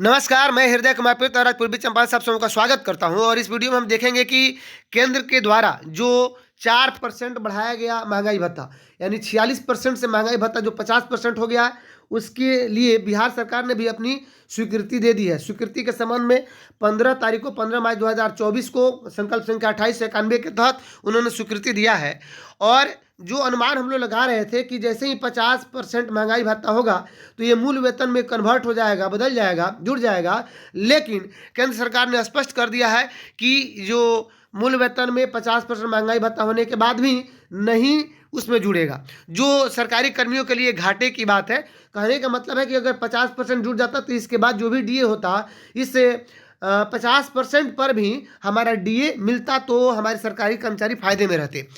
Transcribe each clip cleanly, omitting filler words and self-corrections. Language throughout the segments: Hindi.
नमस्कार, मैं हृदय कुमार पुत्र और पूर्वी चंपारण से आप सबका स्वागत करता हूं। और इस वीडियो में हम देखेंगे कि केंद्र के द्वारा जो 4% बढ़ाया गया महंगाई भत्ता, यानी 46% से महंगाई भत्ता जो 50% हो गया है, उसके लिए बिहार सरकार ने भी अपनी स्वीकृति दे दी है। स्वीकृति के संबंध में 15 तारीख को 15 मार्च 2024 को संकल्प संख्या 2891 के तहत उन्होंने स्वीकृति दिया है। और जो अनुमान हम लोग लगा रहे थे कि जैसे ही 50% महंगाई भत्ता होगा तो ये मूल वेतन में कन्वर्ट हो जाएगा, बदल जाएगा, जुड़ जाएगा। लेकिन केंद्र सरकार ने स्पष्ट कर दिया है कि जो मूल वेतन में 50% महंगाई भत्ता होने के बाद भी नहीं उसमें जुड़ेगा, जो सरकारी कर्मियों के लिए घाटे की बात है। कहने का मतलब है कि अगर 50% जुड़ जाता तो इसके बाद जो भी डीए होता, इससे 50% पर भी हमारा डीए मिलता तो हमारे सरकारी कर्मचारी फायदे में रहते।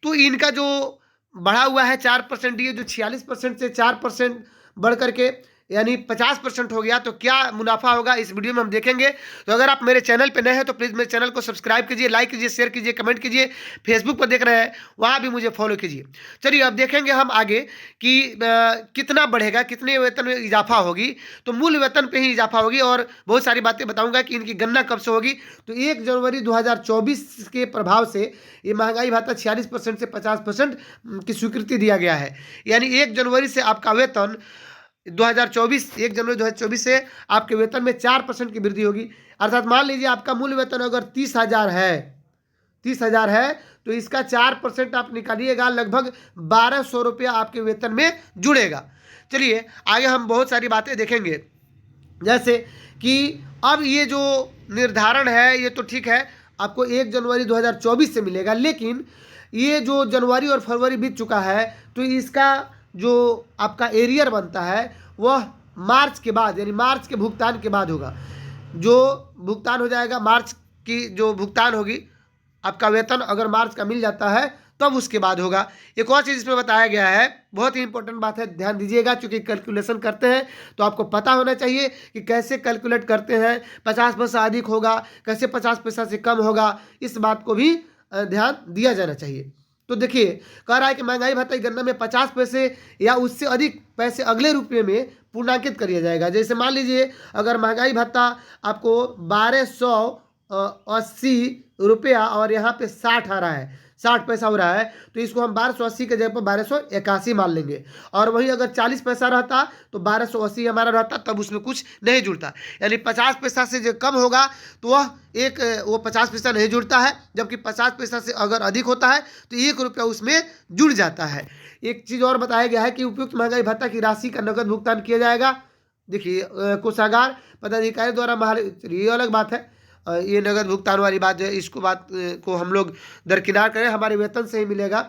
तो इनका जो बढ़ा हुआ है 4% डीए, जो 46% से 4% बढ़ करके यानी 50% हो गया, तो क्या मुनाफा होगा इस वीडियो में हम देखेंगे। तो अगर आप मेरे चैनल पे नए हैं तो प्लीज़ मेरे चैनल को सब्सक्राइब कीजिए, लाइक कीजिए, शेयर कीजिए, कमेंट कीजिए। फेसबुक पर देख रहे हैं वहाँ भी मुझे फॉलो कीजिए। चलिए अब देखेंगे हम आगे कि कितना बढ़ेगा, कितने वेतन में इजाफा होगी। तो मूल वेतन पे ही इजाफा होगी और बहुत सारी बातें बताऊंगा कि इनकी गणना कब से होगी। तो 1 जनवरी 2024 के प्रभाव से ये महंगाई भत्ता 46% से 50% की स्वीकृति दिया गया है। यानी 1 जनवरी से आपका वेतन 2024 1 जनवरी 2024 से आपके वेतन में 4% की वृद्धि होगी। अर्थात मान लीजिए आपका मूल वेतन अगर 30,000 है तो इसका 4% आप निकालिएगा, लगभग 1200 रुपया आपके वेतन में जुड़ेगा। चलिए आगे हम बहुत सारी बातें देखेंगे, जैसे कि अब ये जो निर्धारण है ये तो ठीक है, आपको 1 जनवरी 2024 से मिलेगा। लेकिन ये जो जनवरी और फरवरी बीत चुका है तो इसका जो आपका एरियर बनता है वह मार्च के बाद, यानी मार्च के भुगतान के बाद होगा। जो भुगतान हो जाएगा मार्च की जो भुगतान होगी, आपका वेतन अगर मार्च का मिल जाता है तब उसके बाद होगा। एक और चीज़ इसमें बताया गया है, बहुत ही इंपॉर्टेंट बात है, ध्यान दीजिएगा। चूंकि कैलकुलेशन करते हैं तो आपको पता होना चाहिए कि कैसे कैलकुलेट करते हैं। 50 पैसा अधिक होगा, कैसे 50 पैसा से कम होगा, इस बात को भी ध्यान दिया जाना चाहिए। तो देखिए, कह रहा है कि महंगाई भत्ता की गणना में 50 पैसे या उससे अधिक पैसे अगले रुपये में पूर्णांकित किया जाएगा। जैसे मान लीजिए अगर महंगाई भत्ता आपको 1280 रुपया और यहाँ पे 60 आ रहा है, 60 पैसा हो रहा है, तो इसको हम 1280 के जगह पर 1281 मान लेंगे। और वहीं अगर 40 पैसा रहता तो 1280 हमारा रहता, तब उसमें कुछ नहीं जुड़ता। यानी 50 पैसा से जो कम होगा तो वो 50 पैसा नहीं जुड़ता है, जबकि 50 पैसा से अगर अधिक होता है तो 1 रुपया उसमें जुड़ जाता है। एक चीज़ और बताया गया है कि उपयुक्त महंगाई भत्ता की राशि का नकद भुगतान किया जाएगा। देखिए, कोषागार पदाधिकारी द्वारा ये अलग बात है। ये नगद भुगतान वाली बात जो है, इसको बात को हम लोग दरकिनार करें, हमारे वेतन से ही मिलेगा,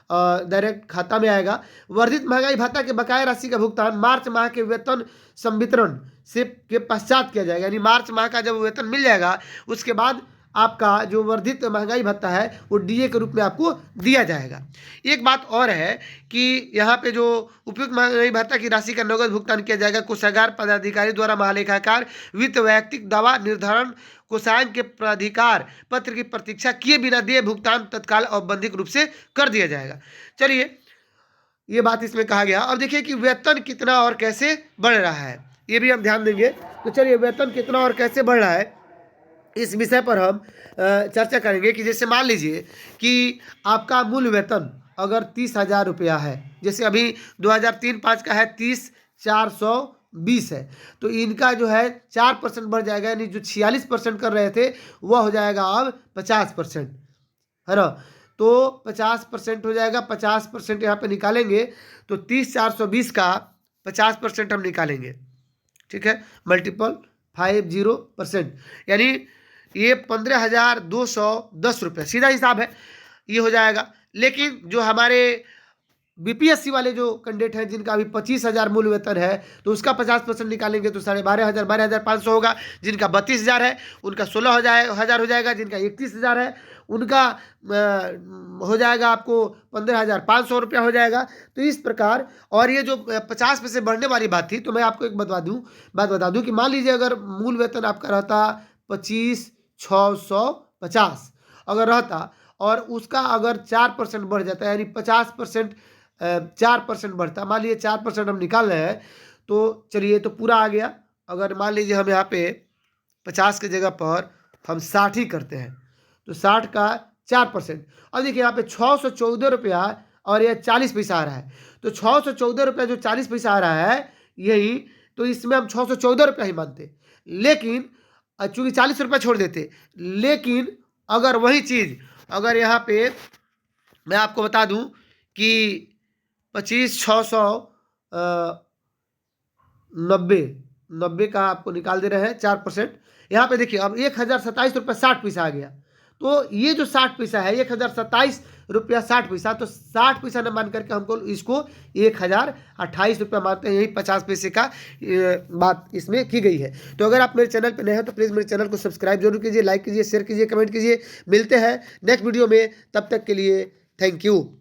डायरेक्ट खाता में आएगा। वर्धित महंगाई भत्ता के बकाया राशि का भुगतान मार्च माह के वेतन संवितरण से के पश्चात किया जाएगा। यानी मार्च माह का जब वेतन मिल जाएगा उसके बाद आपका जो वर्धित महंगाई भत्ता है वो डीए के रूप में आपको दिया जाएगा। एक बात और है कि यहाँ पे जो उपयुक्त महंगाई भत्ता की राशि का नगद भुगतान किया जाएगा, कोषागार पदाधिकारी द्वारा महालेखाकार वित्त वैयक्तिक दावा निर्धारण कोषांग के प्राधिकार पत्र की प्रतीक्षा किए बिना दिए भुगतान तत्काल औपबंधिक रूप से कर दिया जाएगा। चलिए, ये बात इसमें कहा गया। अब देखिए कि वेतन कितना और कैसे बढ़ रहा है, ये भी हम ध्यान देंगे। तो चलिए, वेतन कितना और कैसे बढ़ रहा है इस विषय पर हम चर्चा करेंगे। कि जैसे मान लीजिए कि आपका मूल वेतन अगर 30,000 रुपया है, जैसे अभी 2003-05 का है 30,420 है, तो इनका जो है 4% बढ़ जाएगा, यानी जो 46% कर रहे थे वह हो जाएगा अब 50%, है ना। तो 50% हो जाएगा, 50% यहाँ पे निकालेंगे तो 30,420 का 50% हम निकालेंगे, ठीक है, मल्टीपल 50%, यानी ये 15,210 रुपये सीधा हिसाब है, ये हो जाएगा। लेकिन जो हमारे बीपीएससी वाले जो कैंडिडेट हैं जिनका अभी 25,000 मूल वेतन है तो उसका 50% निकालेंगे तो 12,500 12,500 होगा। जिनका 32,000 है उनका 16,000 हो जाएगा। जिनका 31,000 है उनका हो जाएगा आपको 15,500 रुपया हो जाएगा। तो इस प्रकार, और ये जो 50 पैसे बढ़ने वाली बात थी, तो मैं आपको एक बात बता दूं कि मान लीजिए अगर मूल वेतन आपका रहता 25,650 अगर रहता और उसका अगर 4% बढ़ जाता है, यानी 50% 4% बढ़ता, मान लीजिए 4% हम निकाल रहे हैं, तो चलिए तो पूरा आ गया अगर मान लीजिए हम यहाँ पे 50 की जगह पर हम 60 ही करते हैं तो 60 का 4%। अब देखिए यहाँ पे 614 रुपया और यह 40 पैसा आ रहा है। तो 614 रुपया जो 40 पैसा आ रहा है यही, तो इसमें हम 614 रुपया ही मानते, लेकिन चूंकि 40 रुपया छोड़ देते। लेकिन अगर वही चीज़ अगर यहाँ पे मैं आपको बता दूं कि 25,690 का आपको निकाल दे रहे हैं 4%। यहाँ पे देखिए अब 1,027 रुपया 60 पैसा आ गया। तो ये जो 60 पैसा है 1,027 रुपया 60 पैसा, तो 60 पैसा न मान करके हमको इसको 1,028 रुपया मानते हैं। यही 50 पैसे का बात इसमें की गई है। तो अगर आप मेरे चैनल पर नए हैं तो प्लीज़ मेरे चैनल को सब्सक्राइब जरूर कीजिए, लाइक कीजिए, शेयर कीजिए, कमेंट कीजिए। मिलते हैं नेक्स्ट वीडियो में, तब तक के लिए थैंक यू।